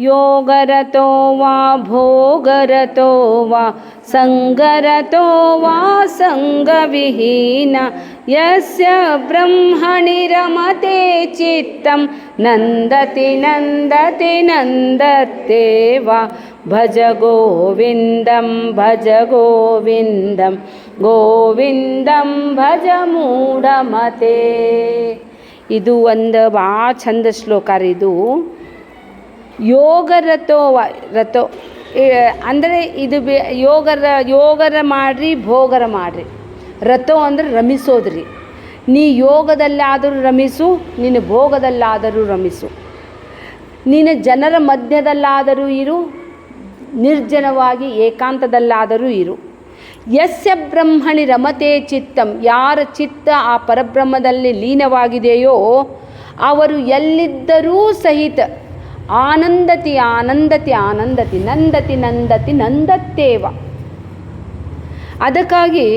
ಯೋಗರತೋ ವಾ ಭೋಗರತೋ ವಾ ಸಂಗರತೋ ವಾ ಸಂಗವಿಹೀನ ಯಸ್ಯ ಬ್ರಹ್ಮಣಿ ರಮತೆ ಚಿತ್ತಂ ನಂದತಿ ನಂದತಿ ನಂದತ್ತೇವ ಭಜ ಗೋವಿಂದಂ ಗೋವಿಂದಂ ಭಜ ಮೂಢಮತೆ. ಇದು ಒಂದು ಭಾಳ ಚಂದ ಶ್ಲೋಕ ರೀ. ಇದು ಯೋಗರತೋ ರಥೋ ಅಂದರೆ ಇದು ಯೋಗರ ಮಾಡಿರಿ, ಭೋಗರ ಮಾಡಿರಿ. ರಥೋ ಅಂದರೆ ರಮಿಸೋದ್ರಿ. ನೀ ಯೋಗದಲ್ಲಾದರೂ ರಮಿಸು, ನೀನು ಭೋಗದಲ್ಲಾದರೂ ರಮಿಸು. ನೀನು ಜನರ ಮಧ್ಯದಲ್ಲಾದರೂ ಇರು, ನಿರ್ಜನವಾಗಿ ಏಕಾಂತದಲ್ಲಾದರೂ ಇರು. ಯಸ್ಯ ಬ್ರಹ್ಮಣಿ ರಮತೆ ಚಿತ್ತಂ, ಯಾರ ಚಿತ್ತ ಆ ಪರಬ್ರಹ್ಮದಲ್ಲಿ ಲೀನವಾಗಿದೆಯೋ ಅವರು ಎಲ್ಲಿದ್ದರೂ ಸಹಿತ ಆನಂದತಿ ಆನಂದತಿ ಆನಂದತಿ ನಂದತಿ ನಂದತಿ ನಂದತ್ತೇವ. ಅದಕ್ಕಾಗಿ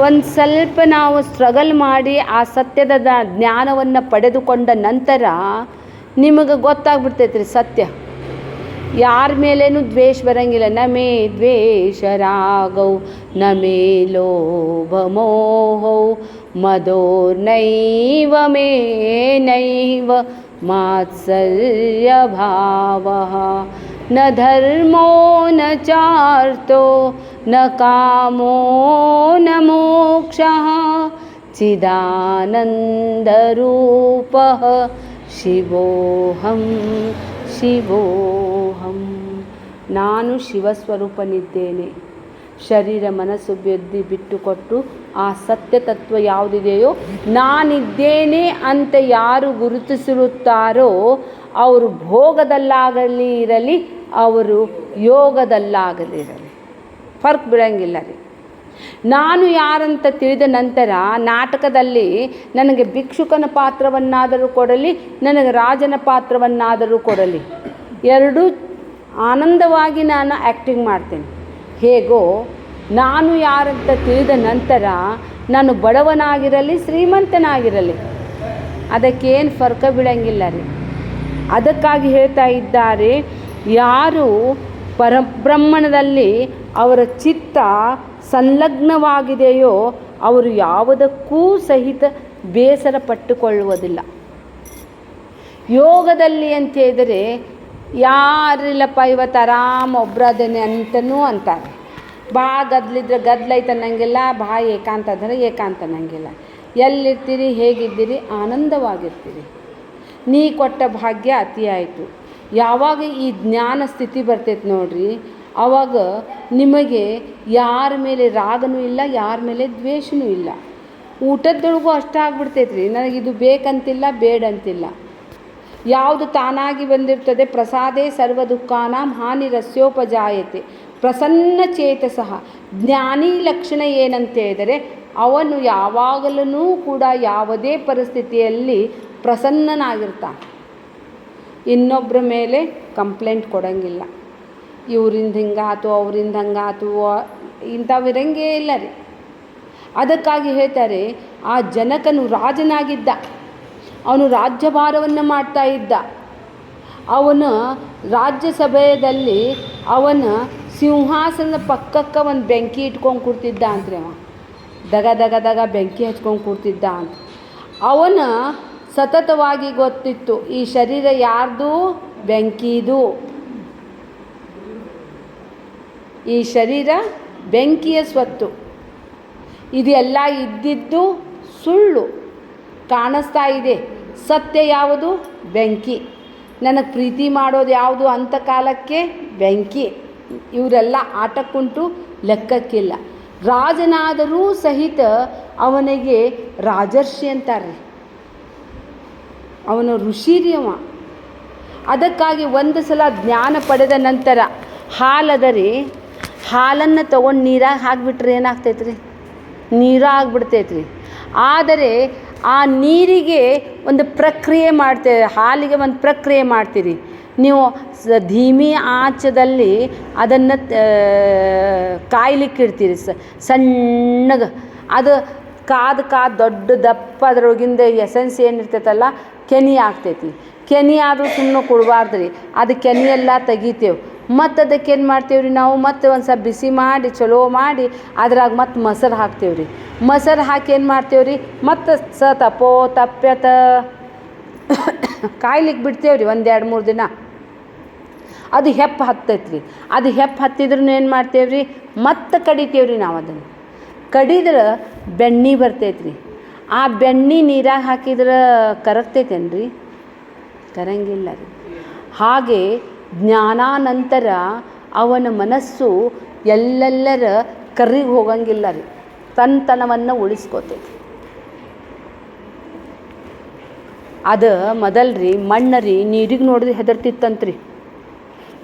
ಒಂದು ಸ್ವಲ್ಪ ನಾವು ಸ್ಟ್ರಗಲ್ ಮಾಡಿ ಆ ಸತ್ಯದ ಜ್ಞಾನವನ್ನು ಪಡೆದುಕೊಂಡ ನಂತರ ನಿಮಗೆ ಗೊತ್ತಾಗ್ಬಿಡ್ತೈತ್ರಿ ಸತ್ಯ. ಯಾರ ಮೇಲೇನೂ ದ್ವೇಷ ಬರಂಗಿಲ್ಲ. ನ ಮೇ ದ್ವೇಷ ರಾಗೌ ನ ಮೇ ಲೋಭ ಮೋಹೌ ಮದೋರ್ನೈವ ಮೇ ನೈವ ಮಾತ್ಸರ್ಯ ಭಾವಃ ನ ಧರ್ಮೋ ನ ಚಾರ್ಥೋ ನ ಕಾಮೋ ನ ಮೋಕ್ಷಃ ಚಿದಾನಂದರೂಪಃ ಶಿವೋಹಂ ಶಿವೋಹಂ. ನಾನು ಶಿವಸ್ವರೂಪನಿದ್ದೇನೆ. ಶರೀರ ಮನಸ್ಸು ಬುದ್ಧಿ ಬಿಟ್ಟುಕೊಟ್ಟು ಆ ಸತ್ಯ ತತ್ವ ಯಾವುದಿದೆಯೋ ನಾನಿದ್ದೇನೆ ಅಂತ ಯಾರು ಗುರುತಿಸಿರುತ್ತಾರೋ ಅವರು ಭೋಗದಲ್ಲಾಗಲಿ ಇರಲಿ, ಅವರು ಯೋಗದಲ್ಲಾಗಲಿರಲಿ ಫರ್ಕ್ ಬಿಡಂಗಿಲ್ಲ ರೀ. ನಾನು ಯಾರಂತ ತಿಳಿದ ನಂತರ ನಾಟಕದಲ್ಲಿ ನನಗೆ ಭಿಕ್ಷುಕನ ಪಾತ್ರವನ್ನಾದರೂ ಕೊಡಲಿ, ನನಗೆ ರಾಜನ ಪಾತ್ರವನ್ನಾದರೂ ಕೊಡಲಿ, ಎರಡೂ ಆನಂದವಾಗಿ ನಾನು ಆ್ಯಕ್ಟಿಂಗ್ ಮಾಡ್ತೇನೆ. ಹೇಗೋ ನಾನು ಯಾರಂತ ತಿಳಿದ ನಂತರ ನಾನು ಬಡವನಾಗಿರಲಿ ಶ್ರೀಮಂತನಾಗಿರಲಿ ಅದಕ್ಕೇನು ಫರ್ಕ ಬೀಳಂಗಿಲ್ಲ ರೀ. ಅದಕ್ಕಾಗಿ ಹೇಳ್ತಾ ಇದ್ದಾರೆ, ಯಾರು ಪರಬ್ರಹ್ಮಣದಲ್ಲಿ ಅವರ ಚಿತ್ತ ಸಂಲಗ್ನವಾಗಿದೆಯೋ ಅವರು ಯಾವುದಕ್ಕೂ ಸಹಿತ ಬೇಸರ ಪಟ್ಟುಕೊಳ್ಳುವುದಿಲ್ಲ. ಯೋಗದಲ್ಲಿ ಅಂತ ಹೇಳಿದರೆ ಯಾರಿಲ್ಲಪ್ಪ ಇವತ್ತು ಆರಾಮ ಒಬ್ಬರದೇನೆ ಅಂತನೂ ಅಂತಾರೆ. ಭಾಳ ಗದ್ಲಿದ್ರೆ ಗದ್ಲೈತೆ ಅನ್ನಂಗಿಲ್ಲ, ಭಾಳ ಏಕಾಂತ ಅಂದರೆ ಏಕಾಂತ ಅನ್ನಂಗಿಲ್ಲ. ಎಲ್ಲಿರ್ತೀರಿ, ಹೇಗಿದ್ದೀರಿ, ಆನಂದವಾಗಿರ್ತೀರಿ. ನೀ ಕೊಟ್ಟ ಭಾಗ್ಯ ಅತಿ ಆಯಿತು. ಯಾವಾಗ ಈ ಜ್ಞಾನ ಸ್ಥಿತಿ ಬರ್ತೈತೆ ನೋಡ್ರಿ, ಆವಾಗ ನಿಮಗೆ ಯಾರ ಮೇಲೆ ರಾಗನೂ ಇಲ್ಲ, ಯಾರ ಮೇಲೆ ದ್ವೇಷನೂ ಇಲ್ಲ. ಊಟದೊಳಗೂ ಅಷ್ಟಾಗ್ಬಿಡ್ತೈತ್ರಿ. ನನಗಿದು ಬೇಕಂತಿಲ್ಲ, ಬೇಡಂತಿಲ್ಲ. ಯಾವುದು ತಾನಾಗಿ ಬಂದಿರ್ತದೆ, ಪ್ರಸಾದೇ ಸರ್ವ ದುಃಖಾನಾಂ ಹಾನಿರಸ್ಯೋಪಜಾಯತೆ ಪ್ರಸನ್ನ ಚೇತಸಃ. ಜ್ಞಾನಿ ಲಕ್ಷಣ ಏನಂತ ಹೇಳಿದರೆ ಅವನು ಯಾವಾಗಲೂ ಕೂಡ ಯಾವುದೇ ಪರಿಸ್ಥಿತಿಯಲ್ಲಿ ಪ್ರಸನ್ನನಾಗಿರ್ತಾನೆ. ಇನ್ನೊಬ್ಬರ ಮೇಲೆ ಕಂಪ್ಲೇಂಟ್ ಕೊಡೋಂಗಿಲ್ಲ. ಇವರಿಂದ ಹಿಂಗಾತು, ಅವರಿಂದ ಹಂಗಾತು, ಇಂಥವಿರಂಗೇ ಇಲ್ಲ ರೀ. ಅದಕ್ಕಾಗಿ ಹೇಳ್ತಾರೆ, ಆ ಜನಕನು ರಾಜನಾಗಿದ್ದ, ಅವನು ರಾಜ್ಯಭಾರವನ್ನು ಮಾಡ್ತಾ ಇದ್ದ. ಅವನು ರಾಜ್ಯಸಭೆಯಲ್ಲಿ ಅವನ ಸಿಂಹಾಸನದ ಪಕ್ಕಕ್ಕೆ ಒಂದು ಬೆಂಕಿ ಇಟ್ಕೊಂಡು ಕೂರ್ತಿದ್ದ ಅಂದರೆ ಅವ ದಗ ದಗ ದಗ ಬೆಂಕಿ ಹಚ್ಕೊಂಡು ಕೂರ್ತಿದ್ದ ಅಂತ. ಅವನ ಸತತವಾಗಿ ಗೊತ್ತಿತ್ತು ಈ ಶರೀರ ಯಾರ್ದು, ಬೆಂಕಿದು. ಈ ಶರೀರ ಬೆಂಕಿಯ ಸ್ವತ್ತು. ಇದೆಲ್ಲ ಇದ್ದಿದ್ದು ಸುಳ್ಳು ಕಾಣಿಸ್ತಾ ಇದೆ. ಸತ್ಯ ಯಾವುದು? ಬೆಂಕಿ. ನನಗೆ ಪ್ರೀತಿ ಮಾಡೋದು ಯಾವುದು ಅಂತ ಕಾಲಕ್ಕೆ ಬೆಂಕಿ. ಇವರೆಲ್ಲ ಆಟಕ್ಕುಂಟು, ಲೆಕ್ಕಕ್ಕಿಲ್ಲ. ರಾಜನಾದರೂ ಸಹಿತ ಅವನಿಗೆ ರಾಜರ್ಷಿ ಅಂತಾರೆ. ಅವನು ಋಷಿ ರೀ ಅವ. ಅದಕ್ಕಾಗಿ ಒಂದು ಸಲ ಜ್ಞಾನ ಪಡೆದ ನಂತರ ಹಾಲದರಿ, ಹಾಲನ್ನು ತೊಗೊಂಡು ನೀರಾಗಿ ಹಾಕಿಬಿಟ್ರೆ ಏನಾಗ್ತೈತ್ರಿ? ನೀರಾಗ್ಬಿಡ್ತೈತ್ರಿ. ಆದರೆ ಆ ನೀರಿಗೆ ಒಂದು ಪ್ರಕ್ರಿಯೆ ಮಾಡ್ತೇವೆ, ಹಾಲಿಗೆ ಒಂದು ಪ್ರಕ್ರಿಯೆ ಮಾಡ್ತೀರಿ ನೀವು. ಧೀಮಿ ಆಂಚದಲ್ಲಿ ಅದನ್ನು ಕಾಯ್ಲಿಕ್ಕೆ ಇಡ್ತೀರಿ. ಸಣ್ಣಗೆ ಅದು ಕಾದು ದೊಡ್ಡ ದಪ್ಪ ಅದರೊಳಗಿಂದ ಎಸೆನ್ಸ್ ಏನಿರ್ತೈತಲ್ಲ ಕೆನೆ ಆಗ್ತೈತಿ. ಕೆನೆ ಆದರೂ ಸುಮ್ಮನೆ ಕೊಡಬಾರ್ದು ರೀ. ಅದು ಕೆನೆ ಎಲ್ಲ ತೆಗಿತೇವೆ. ಮತ್ತು ಅದಕ್ಕೆ ಏನು ಮಾಡ್ತೇವೆ ರೀ ನಾವು, ಮತ್ತು ಒಂದು ಸ್ವಲ್ಪ ಬಿಸಿ ಮಾಡಿ ಚಲೋ ಮಾಡಿ ಅದ್ರಾಗ ಮತ್ತು ಮೊಸರು ಹಾಕ್ತೇವೆ ರೀ. ಮೊಸರು ಹಾಕಿ ಏನು ಮಾಡ್ತೇವೆ ರೀ, ಮತ್ತು ತಪ್ಪ್ಯತ ಕಾಯ್ಲಿಕ್ಕೆ ಬಿಡ್ತೇವೆ ರೀ 1-2-3 ದಿನ. ಅದು ಹೆಪ್ಪು ಹತ್ತೈತೆ ರೀ. ಅದು ಹೆಪ್ಪು ಹತ್ತಿದ್ರೂ ಏನು ಮಾಡ್ತೇವೆ ರೀ, ಮತ್ತೆ ಕಡಿತೇವೆ ರೀ. ನಾವು ಅದನ್ನು ಕಡಿದ್ರೆ ಬೆಣ್ಣೆ ಬರ್ತೈತೆ ರೀ. ಆ ಬೆಣ್ಣೆ ನೀರಾಗ ಹಾಕಿದ್ರೆ ಕರಗ್ತೈತೇನು ರೀ? ಕರಂಗಿಲ್ಲ ರೀ. ಹಾಗೆ ಜ್ಞಾನಾನಂತರ ಅವನ ಮನಸ್ಸು ಎಲ್ಲೆಲ್ಲರ ಕರ್ರಿಗೆ ಹೋಗಂಗಿಲ್ಲ ರೀ, ತನ್ನತನವನ್ನು ಉಳಿಸ್ಕೋತೈತಿ. ಅದು ಮೊದಲ್ರಿ ಮಣ್ಣರಿ ನೀರಿಗೆ ನೋಡಿದ್ರೆ ಹೆದರ್ತಿತ್ತಂತ್ರಿ.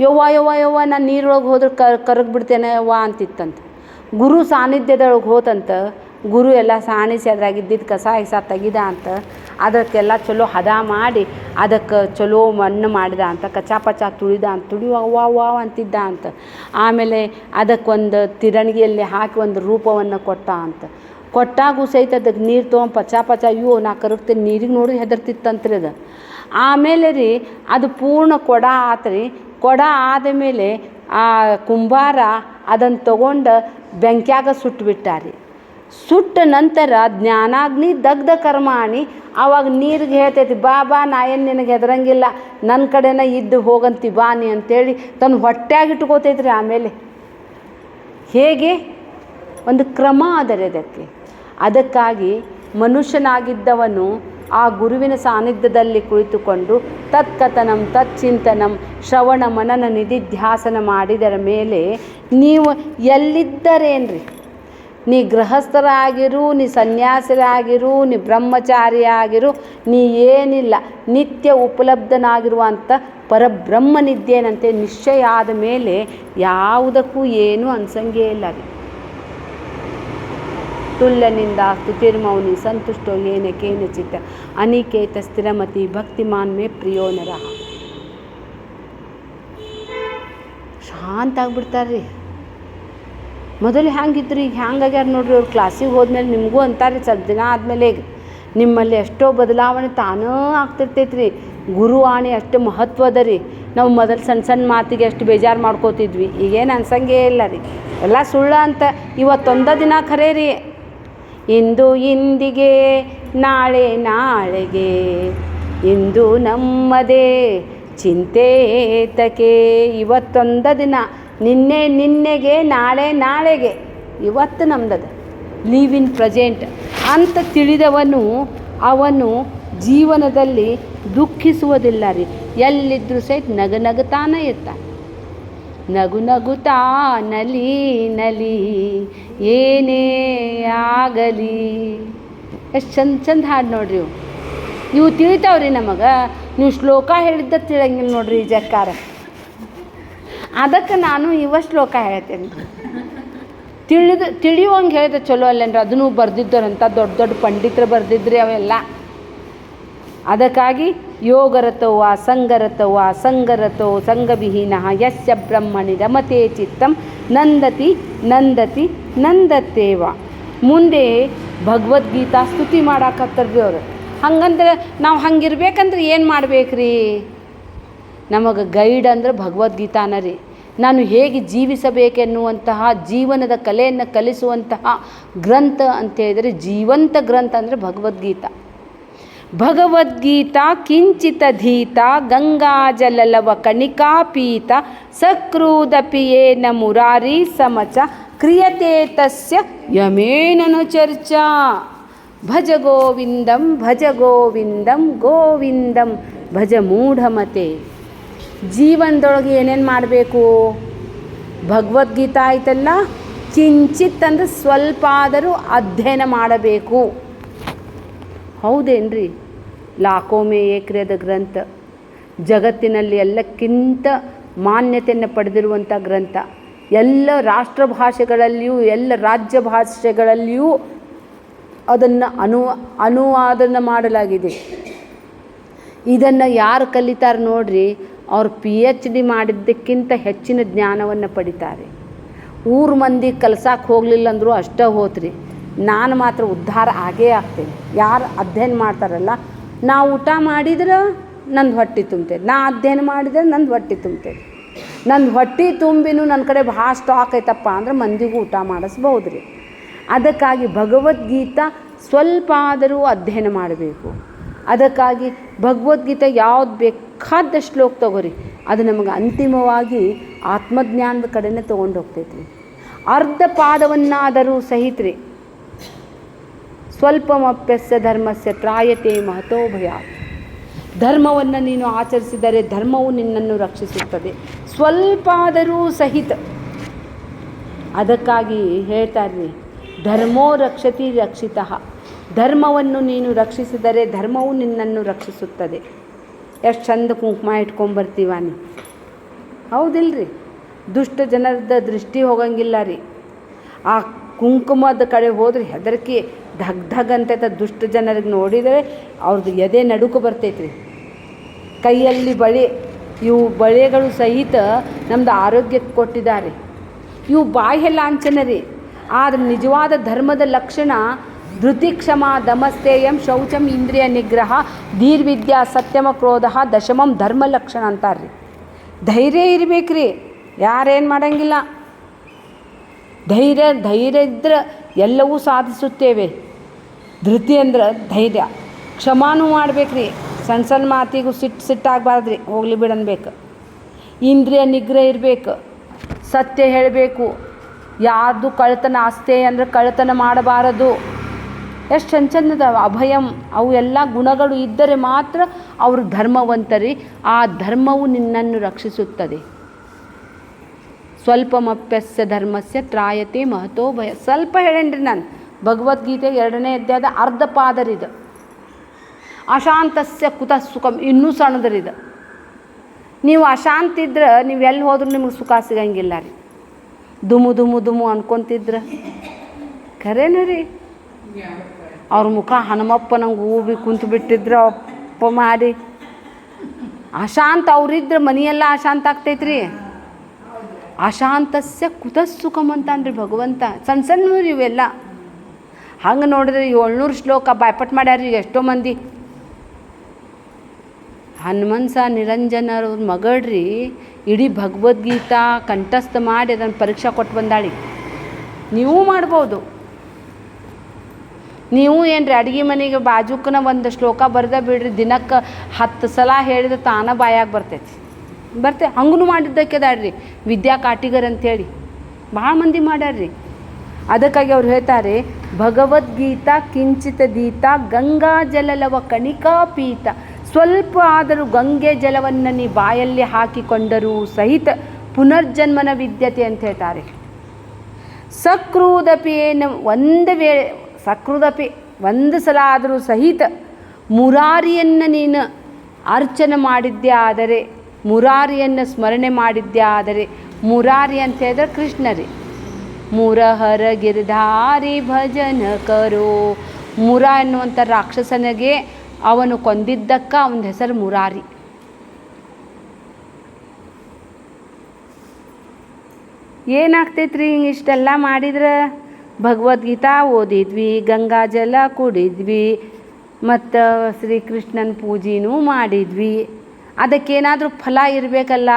ಯವ್ವ ನಾನು ನೀರೊಳಗೆ ಹೋದ್ರೆ ಕರಗಿ ಬಿಡ್ತೇನೆ ಯವ್ವ ಅಂತಿತ್ತಂತ. ಗುರು ಸಾನ್ನಿಧ್ಯದೊಳಗೆ ಹೋತಂತ. ಗುರು ಎಲ್ಲ ಸಾಣಿಸಿ ಅದ್ರಾಗಿದ್ದಿದ್ದು ಕಸ ತೆಗಿದ ಅಂತ. ಅದಕ್ಕೆಲ್ಲ ಚಲೋ ಹದ ಮಾಡಿ ಅದಕ್ಕೆ ಚಲೋ ಮಣ್ಣು ಮಾಡಿದ ಅಂತ. ಕಚಾಪಚ ತುಳಿದ ಅಂತ. ಅವ್ವ ಅಂತಿದ್ದ ಅಂತ. ಆಮೇಲೆ ಅದಕ್ಕೊಂದು ತಿರಣಿಗೆಯಲ್ಲಿ ಹಾಕಿ ಒಂದು ರೂಪವನ್ನು ಕೊಟ್ಟ ಅಂತ. ಕೊಟ್ಟಾಗೂ ಸಹಿತ ಅದಕ್ಕೆ ನೀರು ತೊಗೊಂಡು ಪಚಾಪಚ ನಾ ಕರಗ್ತೇನೆ ನೀರಿಗೆ ನೋಡಿ ಹೆದರ್ತಿತ್ತಂತ್ರಿ ಅದು. ಆಮೇಲೆ ರೀ ಅದು ಪೂರ್ಣ ಕೊಡ ಆತ್ರಿ. ಕೊಡ ಆದಮೇಲೆ ಆ ಕುಂಬಾರ ಅದನ್ನು ತಗೊಂಡು ಬೆಂಕ್ಯಾಗ ಸುಟ್ಟುಬಿಟ್ಟಾರಿ. ಸುಟ್ಟ ನಂತರ ಜ್ಞಾನಾಗ್ನಿ ದಗ್ಧ ಕರ್ಮಾಣಿ. ಆವಾಗ ನೀರಿಗೆ ಹೇಳ್ತೈತಿ, ಬಾ ನಾ ಏನು ನಿನಗೆ ಹೆದರಂಗಿಲ್ಲ, ನನ್ನ ಕಡೆನ ಇದ್ದು ಹೋಗಂತಿ ಬಾ ನೀ ಅಂತೇಳಿ ತನ್ನ ಹೊಟ್ಟೆಯಾಗಿಟ್ಕೋತೈತ್ರಿ. ಆಮೇಲೆ ಹೇಗೆ ಒಂದು ಕ್ರಮ ಆದರೆ ಅದಕ್ಕಾಗಿ ಮನುಷ್ಯನಾಗಿದ್ದವನು ಆ ಗುರುವಿನ ಸಾನ್ನಿಧ್ಯದಲ್ಲಿ ಕುಳಿತುಕೊಂಡು ತತ್ಕಥನಂ ತಚ್ಚಿಂತನಂ ಶ್ರವಣ ಮನನ ನಿಧಿಧ್ಯಾಸನ ಮಾಡಿದರ ಮೇಲೆ ನೀವು ಎಲ್ಲಿದ್ದರೇನ್ರಿ, ನೀ ಗೃಹಸ್ಥರಾಗಿರು, ನೀ ಸನ್ಯಾಸರಾಗಿರು, ನೀ ಬ್ರಹ್ಮಚಾರಿ ಆಗಿರು, ನೀ ಏನಿಲ್ಲ ನಿತ್ಯ ಉಪಲಬ್ಧನಾಗಿರುವಂಥ ಪರಬ್ರಹ್ಮನಿದ್ದೇನಂತೆ ನಿಶ್ಚಯ ಆದ ಮೇಲೆ ಯಾವುದಕ್ಕೂ ಏನೂ ಅನ್ಸಂಗೇ ಇಲ್ಲ ರೀ. ತುಲ್ಯನಿಂದ ಸ್ತುತಿರ್ಮೌನಿ ಸಂತುಷ್ಟೋ ಏನ ಕೇನಚಿತ್ತ ಅನಿಕೇತ ಸ್ಥಿರಮತಿ ಭಕ್ತಿಮಾನ್ ಮೇ ಪ್ರಿಯೋ ನರಃ. ಶಾಂತ ಆಗ್ಬಿಡ್ತಾರ್ರಿ. ಮೊದಲು ಹ್ಯಾಂಗಿದ್ರು ಈಗ ಹ್ಯಾಂಗಾಗ್ಯಾರ ನೋಡ್ರಿ. ಅವ್ರು ಕ್ಲಾಸಿಗೆ ಹೋದ್ಮೇಲೆ ನಿಮಗೂ ಅಂತಾರೆ ಸ್ವಲ್ಪ ದಿನ ಆದಮೇಲೆ ಈಗ ನಿಮ್ಮಲ್ಲಿ ಎಷ್ಟೋ ಬದಲಾವಣೆ ತಾನೇ ಆಗ್ತಿರ್ತೈತ್ರಿ. ಗುರುವಾಣಿ ಅಷ್ಟು ಮಹತ್ವದ ರೀ. ನಾವು ಮೊದಲು ಸಣ್ಣ ಮಾತಿಗೆ ಎಷ್ಟು ಬೇಜಾರು ಮಾಡ್ಕೋತಿದ್ವಿ, ಈಗೇನು ಅನ್ಸಂಗೇ ಇಲ್ಲ ರೀ. ಎಲ್ಲ ಸುಳ್ಳು ಅಂತ. ಇವತ್ತೊಂದ ದಿನ ಖರೇ ರೀ. ಇಂದು ಇಂದಿಗೆ, ನಾಳೆ ನಾಳೆಗೆ, ಇಂದು ನಮ್ಮದೇ ಚಿಂತೆ ಏತಕ್ಕೆ. ಇವತ್ತೊಂದ ದಿನ, ನಿನ್ನೆ ನಿನ್ನೆಗೆ, ನಾಳೆ ನಾಳೆಗೆ, ಇವತ್ತು ನಮ್ದದ. ಲೀವ್ ಇನ್ ಪ್ರೆಸೆಂಟ್ ಅಂತ ತಿಳಿದವನು ಅವನು ಜೀವನದಲ್ಲಿ ದುಃಖಿಸುವುದಿಲ್ಲ ರೀ. ಎಲ್ಲಿದ್ದರೂ ಸಹಿತ ನಗುತ್ತಾನೆ ಇರ್ತಾನೆ. ನಗುತ್ತಾ ನಲಿ ನಲಿ ಏನೇ ಆಗಲಿ. ಎಷ್ಟು ಚಂದ ಹಾಡು ನೋಡ್ರಿ. ಇವು ತಿಳಿತಾವ್ರಿ ನಮಗೆ. ನೀವು ಶ್ಲೋಕ ಹೇಳಿದ್ದ ತಿಳಂಗಿಲ್ಲ ನೋಡ್ರಿ ಈ ಜಕ್ಕಾರ. ಅದಕ್ಕೆ ನಾನು ಇವ ಶ್ಲೋಕ ಹೇಳ್ತೇನೆ. ತಿಳಿಯುವಂಗೆ ಹೇಳಿದ್ರೆ ಚಲೋ ಅಲ್ಲೇನ್ರಿ. ಅದನ್ನು ಬರ್ದಿದ್ದರಂತ ದೊಡ್ಡ ದೊಡ್ಡ ಪಂಡಿತರು ಬರ್ದಿದ್ರಿ ಅವೆಲ್ಲ. ಅದಕ್ಕಾಗಿ ಯೋಗರತೋ ಸಂಗರತೋ ಸಂಗರತೋ ಸಂಗವಿಹೀನ ಯಸ್ಯ ಬ್ರಹ್ಮಣಿ ರಮತೆ ಚಿತ್ತಂ ನಂದತಿ ನಂದತಿ ನಂದತೇವ. ಮುಂದೆ ಭಗವದ್ಗೀತಾ ಸ್ತುತಿ ಮಾಡಾಕತ್ತಾರ್ರಿ ಅವರು. ಹಂಗಂದ್ರೆ ನಾವು ಹಂಗಿರ್ಬೇಕಂದ್ರೆ ಏನು ಮಾಡ್ಬೇಕ್ರಿ? ನಮಗೆ ಗೈಡ್ ಅಂದ್ರೆ ಭಗವದ್ಗೀತಾನ ರೀ. ನಾನು ಹೇಗೆ ಜೀವಿಸಬೇಕೆನ್ನುವಂತಹ ಜೀವನದ ಕಲೆಯನ್ನು ಕಲಿಸುವಂತಹ ಗ್ರಂಥ ಅಂತೇಳಿದರೆ ಜೀವಂತ ಗ್ರಂಥ ಅಂದರೆ ಭಗವದ್ಗೀತಾ. ಭಗವದ್ಗೀತಾ ಕಿಂಚಿತಧೀತ ಗಂಗಾಜಲಲವ ಕಣಿಕಾಪೀತ ಸಕ್ರೂದಪಿ ಯೇನ ಮುರಾರಿ ಸಮಚ ಕ್ರಿಯತೆ ತಸ್ಯ ಯಮೇನನು ಚರ್ಚಾ. ಭಜ ಗೋವಿಂದಂ ಭಜ ಗೋವಿಂದಂ ಗೋವಿಂದಂ ಭಜ ಮೂಢಮತೆ. ಜೀವನದೊಳಗೆ ಏನೇನು ಮಾಡಬೇಕು? ಭಗವದ್ಗೀತಾ ಆಯ್ತಲ್ಲ, ಕಿಂಚಿತ್ ಅಂದರೆ ಸ್ವಲ್ಪ ಆದರೂ ಅಧ್ಯಯನ ಮಾಡಬೇಕು. ಹೌದೇನ್ರಿ? ಲಾಕೋಮೆ ಏಕ್ರೆದ ಗ್ರಂಥ, ಜಗತ್ತಿನಲ್ಲಿ ಎಲ್ಲಕ್ಕಿಂತ ಮಾನ್ಯತೆಯನ್ನು ಪಡೆದಿರುವಂಥ ಗ್ರಂಥ. ಎಲ್ಲ ರಾಷ್ಟ್ರ ಭಾಷೆಗಳಲ್ಲಿಯೂ ಎಲ್ಲ ರಾಜ್ಯ ಭಾಷೆಗಳಲ್ಲಿಯೂ ಅದನ್ನು ಅನುವಾದನ ಮಾಡಲಾಗಿದೆ. ಇದನ್ನು ಯಾರು ಕಲಿತಾರೆ ನೋಡ್ರಿ, ಅವ್ರು PhD ಮಾಡಿದ್ದಕ್ಕಿಂತ ಹೆಚ್ಚಿನ ಜ್ಞಾನವನ್ನು ಪಡಿತಾರೆ. ಊರು ಮಂದಿ ಕಲ್ಸಕ್ಕೆ ಹೋಗಲಿಲ್ಲ ಅಂದರೂ ಅಷ್ಟೇ ಹೋತ್ರಿ. ನಾನು ಮಾತ್ರ ಉದ್ಧಾರ ಆಗೇ ಆಗ್ತೇನೆ. ಯಾರು ಅಧ್ಯಯನ ಮಾಡ್ತಾರಲ್ಲ, ನಾವು ಊಟ ಮಾಡಿದ್ರೆ ನಂದು ಹೊಟ್ಟೆ ತುಂಬ್ತೈತೆ, ನಾ ಅಧ್ಯಯನ ಮಾಡಿದರೆ ನಂದು ಹೊಟ್ಟೆ ತುಂಬ್ತೈತೆ. ನಂದು ಹೊಟ್ಟೆ ತುಂಬಿನೂ ನನ್ನ ಕಡೆ ಭಾಳ ಸ್ಟಾಕ್ ಐತಪ್ಪ ಅಂದ್ರೆ ಮಂದಿಗೂ ಊಟ ಮಾಡಿಸ್ಬೋದು ರೀ. ಅದಕ್ಕಾಗಿ ಭಗವದ್ಗೀತಾ ಸ್ವಲ್ಪ ಆದರೂ ಅಧ್ಯಯನ ಮಾಡಬೇಕು. ಅದಕ್ಕಾಗಿ ಭಗವದ್ಗೀತೆ ಯಾವ್ದು ಬೇಕಾದ ಶ್ಲೋಕ ತಗೋರಿ, ಅದು ನಮಗೆ ಅಂತಿಮವಾಗಿ ಆತ್ಮಜ್ಞಾನದ ಕಡೆನೇ ತೊಗೊಂಡು ಹೋಗ್ತೈತೆ ರೀ. ಅರ್ಧ ಪಾದವನ್ನಾದರೂ ಸಹಿತ ರೀ ಸ್ವಲ್ಪಮಪ್ಯಸ್ಯ ಧರ್ಮಸ್ಯ ತ್ರಾಯತೆ ಮಹತೋ ಭಯಾತ್. ಧರ್ಮವನ್ನು ನೀನು ಆಚರಿಸಿದರೆ ಧರ್ಮವು ನಿನ್ನನ್ನು ರಕ್ಷಿಸುತ್ತದೆ, ಸ್ವಲ್ಪ ಆದರೂ ಸಹಿತ. ಅದಕ್ಕಾಗಿ ಹೇಳ್ತಾರೆ, ಧರ್ಮೋ ರಕ್ಷತಿ ರಕ್ಷಿತಃ. ಧರ್ಮವನ್ನು ನೀನು ರಕ್ಷಿಸಿದರೆ ಧರ್ಮವು ನಿನ್ನನ್ನು ರಕ್ಷಿಸುತ್ತದೆ. ಎಷ್ಟು ಚಂದ ಕುಂಕುಮ ಇಟ್ಕೊಂಬರ್ತೀವ ನೀವು, ಹೌದಿಲ್ರಿ? ದುಷ್ಟ ಜನರದ ದೃಷ್ಟಿ ಹೋಗಂಗಿಲ್ಲ ರೀ. ಆ ಕುಂಕುಮದ ಕಡೆ ಹೋದ್ರೆ ಹೆದರಿಕೆ ಧಗ್ ಧಗ್ ಅಂತೈತೆ. ದುಷ್ಟ ಜನರಿಗೆ ನೋಡಿದರೆ ಅವ್ರದ್ದು ಎದೆ ನಡುಕು ಬರ್ತೈತೆ ರೀ. ಕೈಯಲ್ಲಿ ಬಳೆ, ಇವು ಬಳೆಗಳು ಸಹಿತ ನಮ್ಮದು ಆರೋಗ್ಯಕ್ಕೆ ಕೊಟ್ಟಿದ್ದಾರೆ. ಇವು ಬಾಹ್ಯ ಲಾಂಛನ ರೀ, ಆದರೆ ನಿಜವಾದ ಧರ್ಮದ ಲಕ್ಷಣ ಧೃತಿ ಕ್ಷಮ ದಮಸ್ತೇಯಂ ಶೌಚಂ ಇಂದ್ರಿಯ ನಿಗ್ರಹ ಧೀರ್ವಿದ್ಯಾ ಸತ್ಯಮ ಕ್ರೋಧ ದಶಮಂ ಧರ್ಮ ಲಕ್ಷಣ ಅಂತಾರೆ ರೀ. ಧೈರ್ಯ ಇರಬೇಕು ರೀ, ಯಾರೇನು ಮಾಡೋಂಗಿಲ್ಲ. ಧೈರ್ಯ ಇದ್ರೆ ಎಲ್ಲವೂ ಸಾಧಿಸುತ್ತೇವೆ. ಧೃತಿ ಅಂದ್ರೆ ಧೈರ್ಯ. ಕ್ಷಮಾನೂ ಮಾಡ್ಬೇಕು ರೀ, ಸಣ್ಣ ಸಣ್ಣ ಮಾತಿಗೂ ಸಿಟ್ಟಾಗಬಾರ್ದು ರೀ, ಹೋಗ್ಲಿ ಬಿಡನ್ಬೇಕು. ಇಂದ್ರಿಯ ನಿಗ್ರಹ ಇರಬೇಕು, ಸತ್ಯ ಹೇಳಬೇಕು. ಯಾರ್ದು ಕಳ್ತನ ಆಸ್ತಿ ಅಂದರೆ ಕಳ್ತನ ಮಾಡಬಾರದು. ಎಷ್ಟು ಚಂದದ ಅಭಯಂ, ಅವು ಎಲ್ಲ ಗುಣಗಳು ಇದ್ದರೆ ಮಾತ್ರ ಅವರು ಧರ್ಮವಂತರಿ. ಆ ಧರ್ಮವು ನಿನ್ನನ್ನು ರಕ್ಷಿಸುತ್ತದೆ. ಸ್ವಲ್ಪಮಪ್ಯಸ್ಯ ಧರ್ಮಸ್ಯ ತ್ರಾಯತೆ ಮಹತೋ ಭಯ. ಸ್ವಲ್ಪ ಹೇಳೇನ್ರಿ ನಾನು. ಭಗವದ್ಗೀತೆ 2ನೇ ಅಧ್ಯಾಯದ ಅರ್ಧ ಪಾದರಿದು. ಅಶಾಂತಸ್ಯ ಕುತಃ ಸುಖಂ, ಇನ್ನೂ ಸಣ್ಣದ್ರಿದು. ನೀವು ಅಶಾಂತ ಇದ್ರೆ ನೀವು ಎಲ್ಲಿ ಹೋದ್ರೂ ನಿಮಗೆ ಸುಖ ಸಿಗಂಗಿಲ್ಲ ರೀ. ದುಮು ದುಮು ದುಮು ಅನ್ಕೊತಿದ್ರೆ ಖರೇನ ರೀ. ಅವ್ರ ಮುಖ ಹನುಮಪ್ಪ ನಂಗೆ ಹೂವಿ ಕುಂತು ಬಿಟ್ಟಿದ್ರೆ ಅಪ್ಪ ಮಾಡಿ. ಅಶಾಂತ ಅವರಿದ್ರೆ ಮನೆಯೆಲ್ಲ ಅಶಾಂತ ಆಗ್ತೈತ್ರಿ. ಅಶಾಂತಸ್ಯ ಕುತಃ ಸುಖಂ ಅಂತನ್ರಿ ಭಗವಂತ. ಸಣ್ಣ ಸಣ್ಣ ಇವೆಲ್ಲ ಹಂಗೆ ನೋಡಿದ್ರೆ 700 ಶ್ಲೋಕ ಬಾಯ್ಪಟ್ ಮಾಡ್ಯಾರ್ರಿ ಎಷ್ಟೋ ಮಂದಿ. ಹನುಮನ್ಸ ನಿರಂಜನರ ಮಗಳ್ರಿ ಇಡೀ ಭಗವದ್ಗೀತಾ ಕಂಠಸ್ಥ ಮಾಡಿ ಅದನ್ನು ಪರೀಕ್ಷೆ ಕೊಟ್ಟು ಬಂದಾಳಿ. ನೀವು ಮಾಡ್ಬೋದು. ನೀವು ಏನು ರೀ ಅಡುಗೆ ಮನೆಗೆ ಬಾಜುಕನ ಒಂದು ಶ್ಲೋಕ ಬರ್ದ ಬಿಡ್ರಿ, ದಿನಕ್ಕೆ 10 ಸಲ ಹೇಳಿದ್ರೆ ತಾನ ಬಾಯಾಗಿ ಬರ್ತೈತೆ. ಹಂಗೂ ಮಾಡಿದ್ದಕ್ಕೆ ದಾಡ್ರಿ ವಿದ್ಯಾ ಕಾಟಿಗರ್ ಅಂಥೇಳಿ ಭಾಳ ಮಂದಿ ಮಾಡ್ಯಾರ್ರಿ. ಅದಕ್ಕಾಗಿ ಅವ್ರು ಹೇಳ್ತಾರೆ, ಭಗವದ್ಗೀತಾ ಕಿಂಚಿತ ದೀತ ಗಂಗಾ ಜಲಲವ ಕಣಿಕಾ ಪೀತ. ಸ್ವಲ್ಪ ಆದರೂ ಗಂಗೆ ಜಲವನ್ನು ನೀ ಬಾಯಲ್ಲಿ ಹಾಕಿಕೊಂಡರೂ ಸಹಿತ ಪುನರ್ಜನ್ಮನ ವಿದ್ಯತೆ ಅಂತ ಹೇಳ್ತಾರೆ. ಸಕ್ರೂದಪಿ ಏನು ಸಕ್ರುದಪಿ ಒಂದು ಸಲ ಆದರೂ ಸಹಿತ ಮುರಾರಿಯನ್ನು ನೀನು ಅರ್ಚನೆ ಮಾಡಿದ್ದೇ ಆದರೆ, ಮುರಾರಿಯನ್ನು ಸ್ಮರಣೆ ಮಾಡಿದ್ದೇ ಆದರೆ, ಮುರಾರಿ ಅಂತ ಹೇಳಿದ್ರೆ ಕೃಷ್ಣ ರೀ. ಮುರಹರ ಗಿರಿಧಾರಿ ಭಜನ ಕರೋ. ಮುರ ಎನ್ನುವಂಥ ರಾಕ್ಷಸನಿಗೆ ಅವನು ಕೊಂದಿದ್ದಕ್ಕ ಅವನ ಹೆಸರು ಮುರಾರಿ. ಏನಾಗ್ತೈತ್ರಿ ಹಿಂಗೆ ಇಷ್ಟೆಲ್ಲ ಮಾಡಿದ್ರೆ? ಭಗವದ್ಗೀತಾ ಓದಿದ್ವಿ, ಗಂಗಾಜಲ ಕುಡಿದ್ವಿ, ಮತ್ತು ಶ್ರೀಕೃಷ್ಣನ ಪೂಜೆನೂ ಮಾಡಿದ್ವಿ. ಅದಕ್ಕೇನಾದರೂ ಫಲ ಇರಬೇಕಲ್ಲ.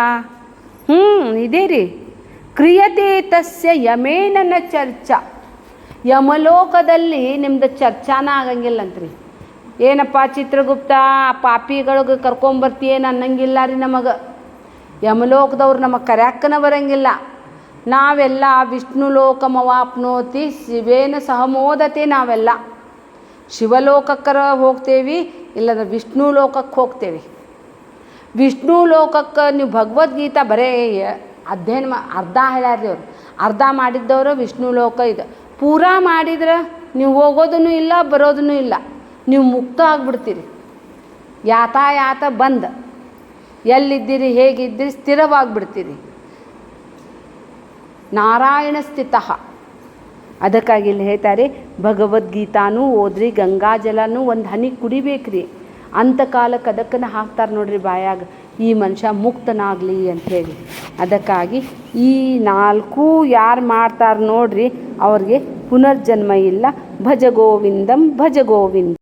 ಇದೇ ರೀ. ಕ್ರಿಯತೆ ತಸ್ಯ ಯಮೇನ ಚರ್ಚಾ. ಯಮಲೋಕದಲ್ಲಿ ನಿಮ್ದು ಚರ್ಚಾನ ಆಗಂಗಿಲ್ಲಂತ್ರಿ. ಏನಪ್ಪ ಚಿತ್ರಗುಪ್ತ ಪಾಪಿಗಳಿಗೆ ಕರ್ಕೊಂಬರ್ತೀಯೇನು ಅನ್ನಂಗಿಲ್ಲ ರೀ ನಮಗೆ. ಯಮಲೋಕದವ್ರು ನಮಗೆ ಕರ್ಯಾಕ್ಕನ ಬರಂಗಿಲ್ಲ. ನಾವೆಲ್ಲ ವಿಷ್ಣು ಲೋಕಮವಾಪ್ನೋತಿ ಶಿವೇನ ಸಹಮೋದತೆ. ನಾವೆಲ್ಲ ಶಿವಲೋಕಕ್ಕರ ಹೋಗ್ತೇವೆ, ಇಲ್ಲದ ವಿಷ್ಣು ಲೋಕಕ್ಕೆ ಹೋಗ್ತೇವೆ. ವಿಷ್ಣು ಲೋಕಕ್ಕೆ ನೀವು ಭಗವದ್ಗೀತಾ ಬರೇ ಅಧ್ಯಯನ ಅರ್ಧ ಹೇಳ್ಯಾರ್ರಿ ಅವರು. ಅರ್ಧ ಮಾಡಿದ್ದವರು ವಿಷ್ಣು ಲೋಕ ಇದು. ಪೂರಾ ಮಾಡಿದ್ರೆ ನೀವು ಹೋಗೋದೂ ಇಲ್ಲ ಬರೋದೂ ಇಲ್ಲ, ನೀವು ಮುಕ್ತ ಆಗಿಬಿಡ್ತೀರಿ. ಯಾತಾಯಾತ ಬಂದ್, ಎಲ್ಲಿದ್ದೀರಿ ಹೇಗಿದ್ದೀರಿ ಸ್ಥಿರವಾಗಿಬಿಡ್ತೀರಿ. ನಾರಾಯಣ ಸ್ಥಿತಃ. ಅದಕ್ಕಾಗಿ ಇಲ್ಲಿ ಹೇಳ್ತಾರೆ, ಭಗವದ್ಗೀತಾನೂ ಓದ್ರಿ, ಗಂಗಾಜಲನೂ ಒಂದು ಹನಿ ಕುಡಿಬೇಕ್ರಿ. ಅಂಥ ಕಾಲಕ್ಕೆ ಅದಕ್ಕನ್ನು ಹಾಕ್ತಾರೆ ನೋಡ್ರಿ ಬಾಯಾಗ, ಈ ಮನುಷ್ಯ ಮುಕ್ತನಾಗಲಿ ಅಂಥೇಳಿ. ಅದಕ್ಕಾಗಿ ಈ 4 ಯಾರು ಮಾಡ್ತಾರೆ ನೋಡ್ರಿ ಅವ್ರಿಗೆ ಪುನರ್ಜನ್ಮ ಇಲ್ಲ. ಭಜ ಗೋವಿಂದಂ ಭಜ ಗೋವಿಂದ.